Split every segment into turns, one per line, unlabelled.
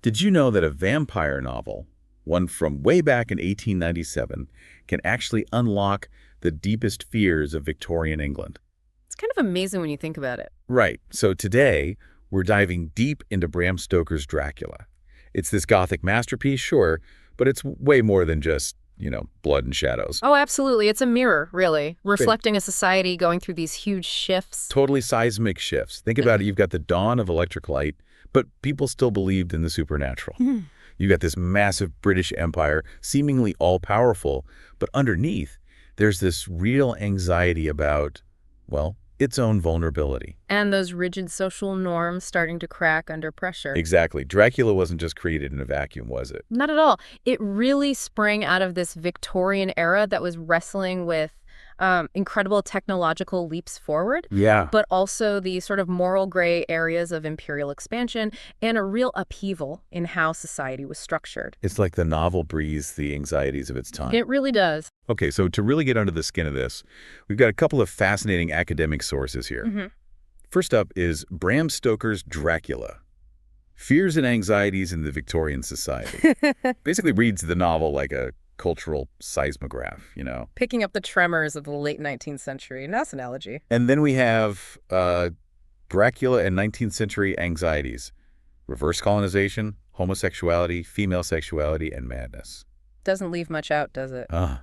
Did you know that a vampire novel, one from way back in 1897, can actually unlock the deepest fears of Victorian England?
It's kind of amazing when you think about it.
Right. So today, we're diving deep into Bram Stoker's Dracula. It's this Gothic masterpiece, sure, but it's way more than just, blood and shadows.
Oh, absolutely. It's a mirror, really, reflecting a society going through these huge shifts.
Totally seismic shifts. Think about it. You've got the dawn of electric light, but people still believed in the supernatural. You've got this massive British Empire, seemingly all-powerful, but underneath, there's this real anxiety about, well, its own vulnerability.
And those rigid social norms starting to crack under pressure.
Exactly. Dracula wasn't just created in a vacuum, was it?
Not at all. It really sprang out of this Victorian era that was wrestling with incredible technological leaps forward.
Yeah.
But also the sort of moral gray areas of imperial expansion and a real upheaval in how society was structured.
It's like the novel breathes the anxieties of its time.
It really does.
Okay, so to really get under the skin of this, we've got a couple of fascinating academic sources here. First up is Bram Stoker's Dracula, Fears and Anxieties in the Victorian Society. Basically reads the novel like a cultural seismograph,
Picking up the tremors of the late 19th century. Nice analogy.
And then we have Dracula and 19th century anxieties, reverse colonization, homosexuality, female sexuality, and madness.
Doesn't leave much out, does it?
No,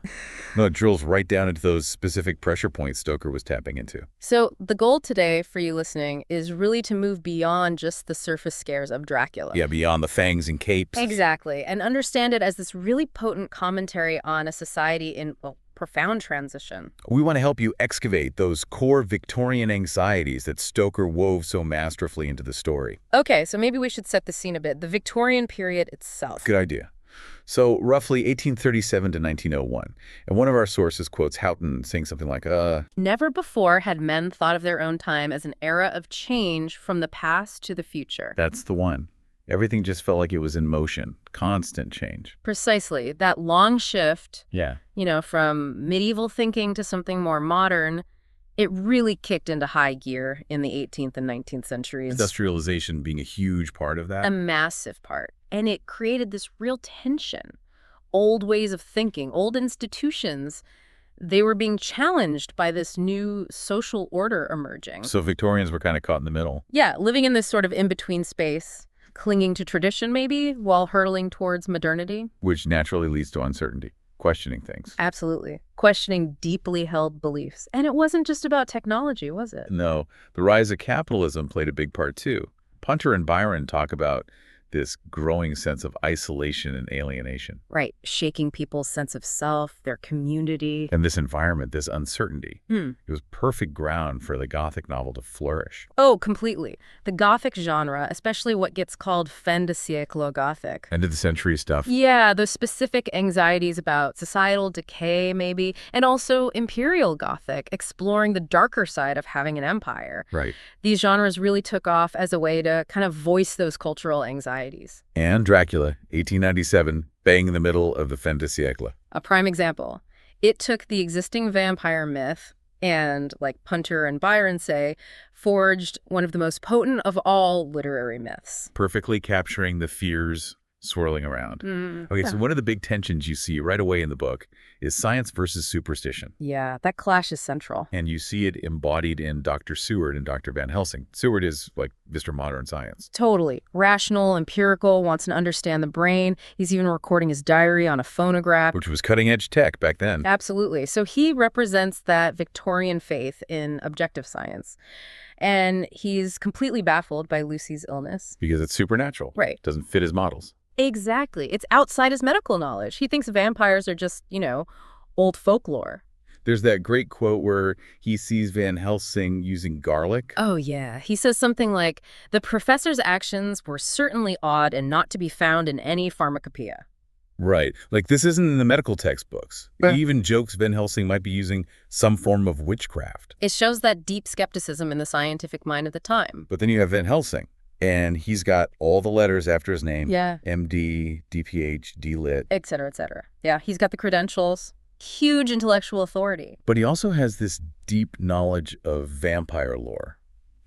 it drills right down into those specific pressure points Stoker was tapping into.
So the goal today for you listening is really to move beyond just the surface scares of Dracula.
Yeah, beyond the fangs and capes.
Exactly. And understand it as this really potent commentary on a society in, profound transition.
We want to help you excavate those core Victorian anxieties that Stoker wove so masterfully into the story.
Okay, so maybe we should set the scene a bit. The Victorian period itself.
Good idea. So roughly 1837 to 1901. And one of our sources quotes Houghton saying something like,
Never before had men thought of their own time as an era of change from the past to the future.
That's the one. Everything just felt like it was in motion, constant change.
Precisely. That long shift,
Yeah.
From medieval thinking to something more modern, it really kicked into high gear in the 18th and 19th centuries.
Industrialization being a huge part of that.
A massive part. And it created this real tension. Old ways of thinking, old institutions, they were being challenged by this new social order emerging.
So Victorians were kind of caught in the middle.
Yeah, living in this sort of in-between space, clinging to tradition maybe, while hurtling towards modernity.
Which naturally leads to uncertainty, questioning things.
Absolutely. Questioning deeply held beliefs. And it wasn't just about technology, was it?
No, the rise of capitalism played a big part too. Punter and Byron talk about this growing sense of isolation and alienation.
Right. Shaking people's sense of self, their community.
And this environment, this uncertainty, it was perfect ground for the Gothic novel to flourish.
Oh, completely. The Gothic genre, especially what gets called fin de siècle Gothic.
End of the century stuff.
Yeah, those specific anxieties about societal decay, maybe, and also Imperial Gothic, exploring the darker side of having an empire.
Right.
These genres really took off as a way to kind of voice those cultural anxieties.
And Dracula, 1897, bang in the middle of the fin de siècle.
A prime example. It took the existing vampire myth and, like Punter and Byron say, forged one of the most potent of all literary myths.
Perfectly capturing the fears swirling around. Okay, so one of the big tensions you see right away in the book is science versus superstition.
Yeah, that clash is central.
And you see it embodied in Dr. Seward and Dr. Van Helsing. Seward is like Mr. Modern Science.
Totally. Rational, empirical, wants to understand the brain. He's even recording his diary on a phonograph.
Which was cutting-edge tech back then.
Absolutely. So he represents that Victorian faith in objective science. And he's completely baffled by Lucy's illness.
Because it's supernatural.
Right.
Doesn't fit his models.
Exactly. It's outside his medical knowledge. He thinks vampires are just, old folklore.
There's that great quote where he sees Van Helsing using garlic.
Oh, yeah. He says something like, the professor's actions were certainly odd and not to be found in any pharmacopoeia.
Right. Like, this isn't in the medical textbooks. He even jokes Van Helsing might be using some form of witchcraft.
It shows that deep skepticism in the scientific mind of the time.
But then you have Van Helsing. And he's got all the letters after his name.
Yeah.
MD, DPH, DLit.
Et cetera, et cetera. Yeah, he's got the credentials. Huge intellectual authority.
But he also has this deep knowledge of vampire lore,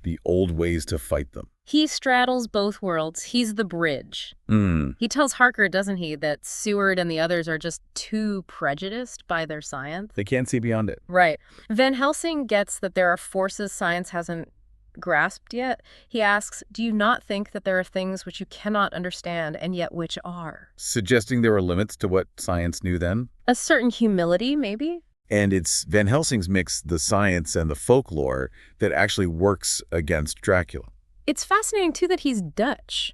the old ways to fight them.
He straddles both worlds. He's the bridge.
Hmm.
He tells Harker, doesn't he, that Seward and the others are just too prejudiced by their science?
They can't see beyond it.
Right. Van Helsing gets that there are forces science hasn't grasped yet. He asks, do you not think that there are things which you cannot understand and yet which are?
Suggesting there were limits to what science knew then?
A certain humility, maybe?
And it's Van Helsing's mix, the science and the folklore, that actually works against Dracula.
It's fascinating, too, that he's Dutch,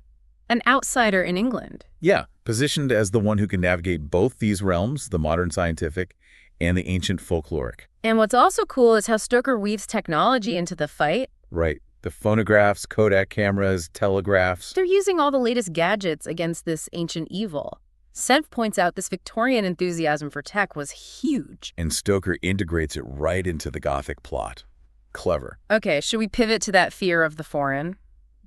an outsider in England.
Yeah, positioned as the one who can navigate both these realms, the modern scientific and the ancient folkloric.
And what's also cool is how Stoker weaves technology into the fight.
Right. The phonographs, Kodak cameras, telegraphs.
They're using all the latest gadgets against this ancient evil. Senf points out this Victorian enthusiasm for tech was huge.
And Stoker integrates it right into the Gothic plot. Clever.
Okay, should we pivot to that fear of the foreign?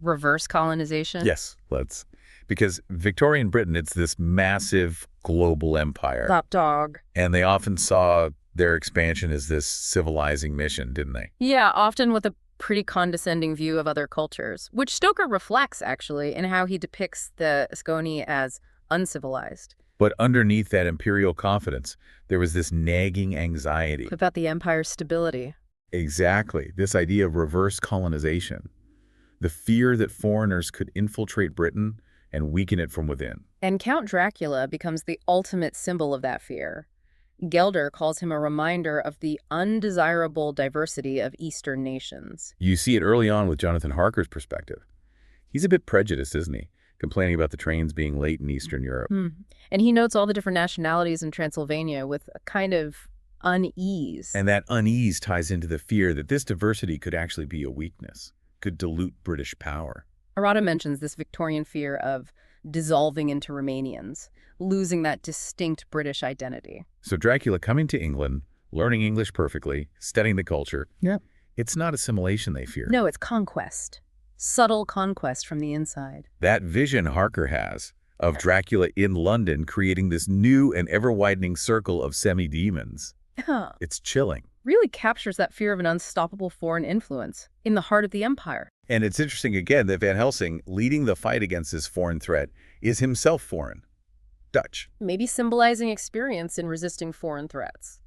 Reverse colonization?
Yes, let's. Because Victorian Britain, it's this massive global empire.
Top dog.
And they often saw their expansion as this civilizing mission, didn't they?
Yeah, often with a pretty condescending view of other cultures, which Stoker reflects, actually, in how he depicts the Asconi as uncivilized.
But underneath that imperial confidence, there was this nagging anxiety.
About the empire's stability.
Exactly. This idea of reverse colonization. The fear that foreigners could infiltrate Britain and weaken it from within.
And Count Dracula becomes the ultimate symbol of that fear. Gelder calls him a reminder of the undesirable diversity of Eastern nations.
You see it early on with Jonathan Harker's perspective. He's a bit prejudiced, isn't he? Complaining about the trains being late in Eastern Europe.
And he notes all the different nationalities in Transylvania with a kind of unease.
And that unease ties into the fear that this diversity could actually be a weakness, could dilute British power.
Arata mentions this Victorian fear of dissolving into Romanians, losing that distinct British identity.
So Dracula coming to England, learning English perfectly, studying the culture. Yeah. It's not assimilation they fear.
No, it's conquest. Subtle conquest from the inside.
That vision Harker has of Dracula in London creating this new and ever-widening circle of semi-demons.
Yeah.
It's chilling.
Really captures that fear of an unstoppable foreign influence in the heart of the empire.
And it's interesting, again, that Van Helsing, leading the fight against this foreign threat, is himself foreign. Dutch.
Maybe symbolizing experience in resisting foreign threats.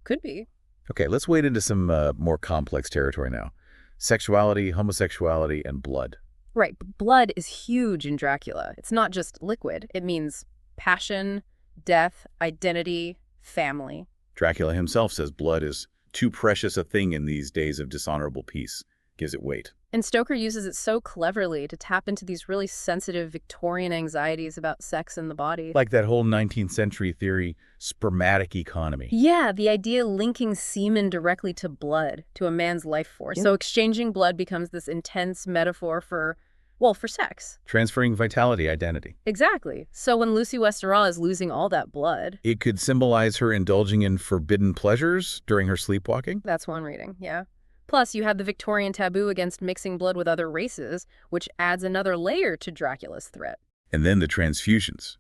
Could be.
Okay, let's wade into some more complex territory now. Sexuality, homosexuality, and blood.
Right. Blood is huge in Dracula. It's not just liquid. It means passion, death, identity, family.
Dracula himself says blood is too precious a thing in these days of dishonorable peace. Gives it weight.
And Stoker uses it so cleverly to tap into these really sensitive Victorian anxieties about sex and the body.
Like that whole 19th century theory, spermatic economy.
Yeah, the idea linking semen directly to blood, to a man's life force.
Yeah.
So exchanging blood becomes this intense metaphor for, well, for sex.
Transferring vitality, identity.
Exactly. So when Lucy Westerall is losing all that blood...
It could symbolize her indulging in forbidden pleasures during her sleepwalking?
That's one reading, yeah. Plus, you have the Victorian taboo against mixing blood with other races, which adds another layer to Dracula's threat.
And then the transfusions.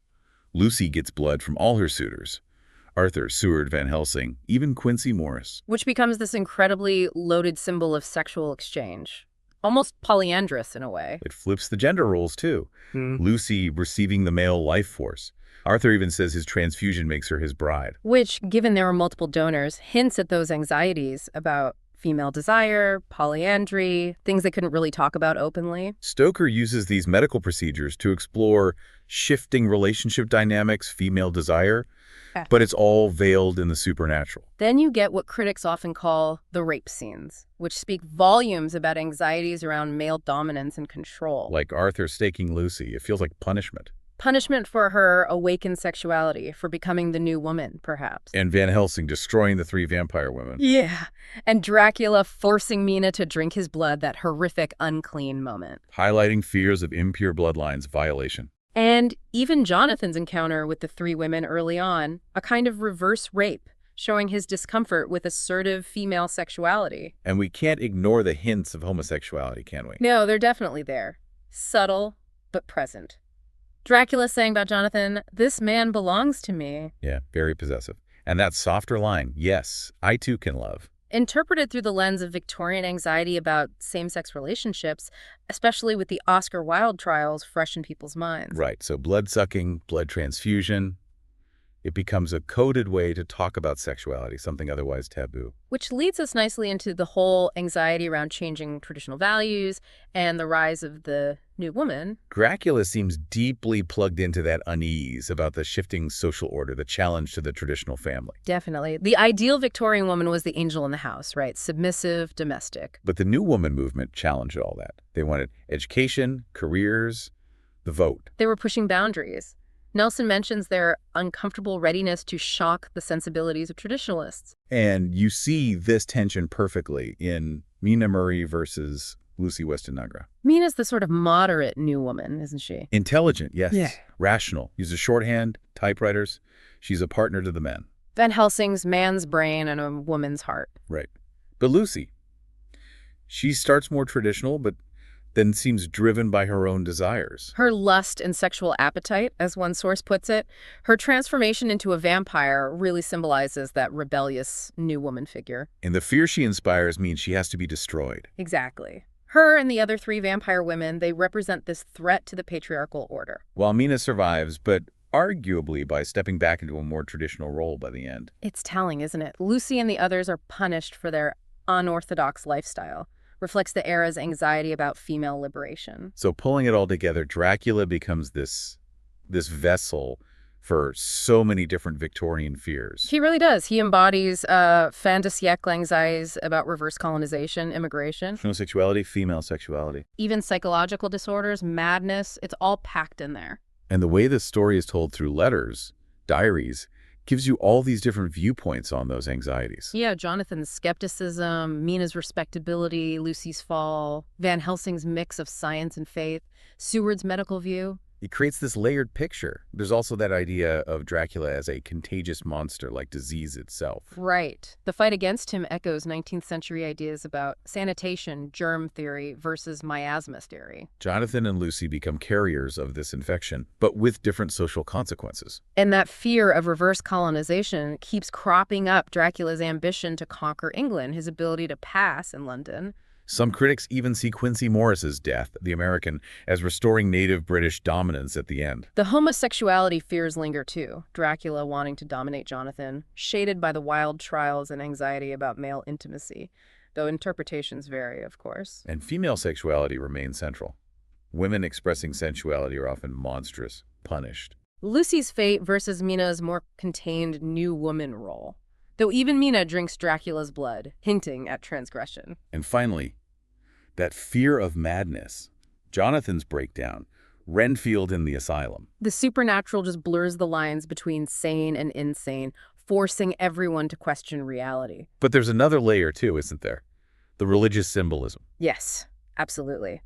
Lucy gets blood from all her suitors. Arthur, Seward, Van Helsing, even Quincy Morris.
Which becomes this incredibly loaded symbol of sexual exchange. Almost polyandrous in a way.
It flips the gender roles, too. Lucy receiving the male life force. Arthur even says his transfusion makes her his bride.
Which, given there were multiple donors, hints at those anxieties about female desire, polyandry, things they couldn't really talk about openly.
Stoker uses these medical procedures to explore shifting relationship dynamics, female desire, but it's all veiled in the supernatural.
Then you get what critics often call the rape scenes, which speak volumes about anxieties around male dominance and control.
Like Arthur staking Lucy, it feels like punishment.
Punishment for her awakened sexuality, for becoming the new woman, perhaps.
And Van Helsing destroying the 3 vampire women.
Yeah, and Dracula forcing Mina to drink his blood, that horrific unclean moment.
Highlighting fears of impure bloodlines violation.
And even Jonathan's encounter with the 3 women early on, a kind of reverse rape, showing his discomfort with assertive female sexuality.
And we can't ignore the hints of homosexuality, can we?
No, they're definitely there. Subtle, but present. Dracula saying about Jonathan, "This man belongs to me."
Yeah, very possessive. And that softer line, yes, I too can love.
interpreted through the lens of Victorian anxiety about same-sex relationships, especially with the Oscar Wilde trials fresh in people's minds.
Right, so blood-sucking, blood transfusion, it becomes a coded way to talk about sexuality, something otherwise taboo.
Which leads us nicely into the whole anxiety around changing traditional values and the rise of the new woman.
Dracula seems deeply plugged into that unease about the shifting social order, the challenge to the traditional family.
Definitely. The ideal Victorian woman was the angel in the house, right? Submissive, domestic.
But the new woman movement challenged all that. They wanted education, careers, the vote.
They were pushing boundaries. Nelson mentions their uncomfortable readiness to shock the sensibilities of traditionalists.
And you see this tension perfectly in Mina Murray versus Lucy Westenra.
Mina's the sort of moderate new woman, isn't she?
Intelligent, yes.
Yeah.
Rational. Uses shorthand, typewriters. She's a partner to the men.
Van Helsing's man's brain and a woman's heart.
Right. But Lucy, she starts more traditional, but then seems driven by her own desires.
Her lust and sexual appetite, as one source puts it, her transformation into a vampire really symbolizes that rebellious new woman figure.
And the fear she inspires means she has to be destroyed.
Exactly. Her and the other three vampire women, they represent this threat to the patriarchal order.
While Mina survives, but arguably by stepping back into a more traditional role by the end.
It's telling, isn't it? Lucy and the others are punished for their unorthodox lifestyle. Reflects the era's anxiety about female liberation.
So pulling it all together, Dracula becomes this vessel for so many different Victorian fears.
He really does. He embodies fin de siècle anxieties about reverse colonization, immigration.
Sexuality, female sexuality.
Even psychological disorders, madness, it's all packed in there.
And the way this story is told through letters, diaries, gives you all these different viewpoints on those anxieties.
Yeah, Jonathan's skepticism, Mina's respectability, Lucy's fall, Van Helsing's mix of science and faith, Seward's medical view.
It creates this layered picture. There's also that idea of Dracula as a contagious monster like disease itself.
Right. The fight against him echoes 19th century ideas about sanitation, germ theory versus miasma theory.
Jonathan and Lucy become carriers of this infection, but with different social consequences.
And that fear of reverse colonization keeps cropping up Dracula's ambition to conquer England, his ability to pass in London.
Some critics even see Quincy Morris's death, the American, as restoring native British dominance at the end.
The homosexuality fears linger too, Dracula wanting to dominate Jonathan, shaded by the Wilde trials and anxiety about male intimacy, though interpretations vary, of course.
And female sexuality remains central. Women expressing sensuality are often monstrous, punished.
Lucy's fate versus Mina's more contained new woman role, though even Mina drinks Dracula's blood, hinting at transgression.
And finally, that fear of madness. Jonathan's breakdown. Renfield in the asylum.
The supernatural just blurs the lines between sane and insane, forcing everyone to question reality.
But there's another layer too, isn't there? The religious symbolism.
Yes, absolutely.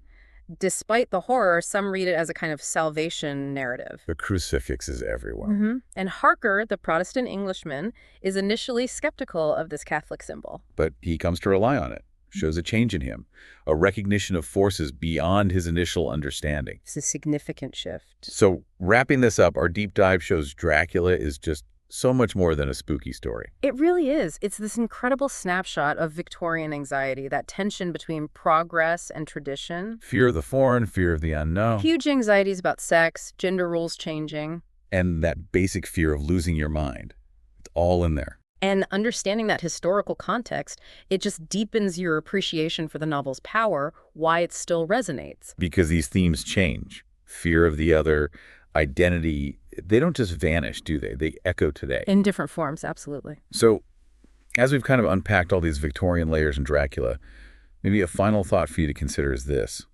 Despite the horror, some read it as a kind of salvation narrative.
The crucifix is everywhere.
And Harker, the Protestant Englishman, is initially skeptical of this Catholic symbol.
But he comes to rely on it. Shows a change in him, a recognition of forces beyond his initial understanding.
It's a significant shift.
So wrapping this up, our deep dive shows Dracula is just so much more than a spooky story.
It really is. It's this incredible snapshot of Victorian anxiety, that tension between progress and tradition.
Fear of the foreign, fear of the unknown.
Huge anxieties about sex, gender roles changing.
And that basic fear of losing your mind. It's all in there.
And understanding that historical context, it just deepens your appreciation for the novel's power, why it still resonates.
Because these themes change. Fear of the other, identity, they don't just vanish, do they? They echo today.
In different forms, absolutely.
So, as we've kind of unpacked all these Victorian layers in Dracula, maybe a final thought for you to consider is this.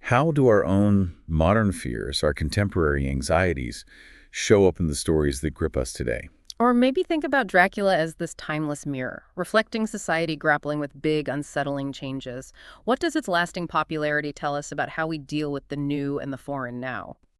How do our own modern fears, our contemporary anxieties, show up in the stories that grip us today?
Or maybe think about Dracula as this timeless mirror, reflecting society grappling with big, unsettling changes. What does its lasting popularity tell us about how we deal with the new and the foreign now?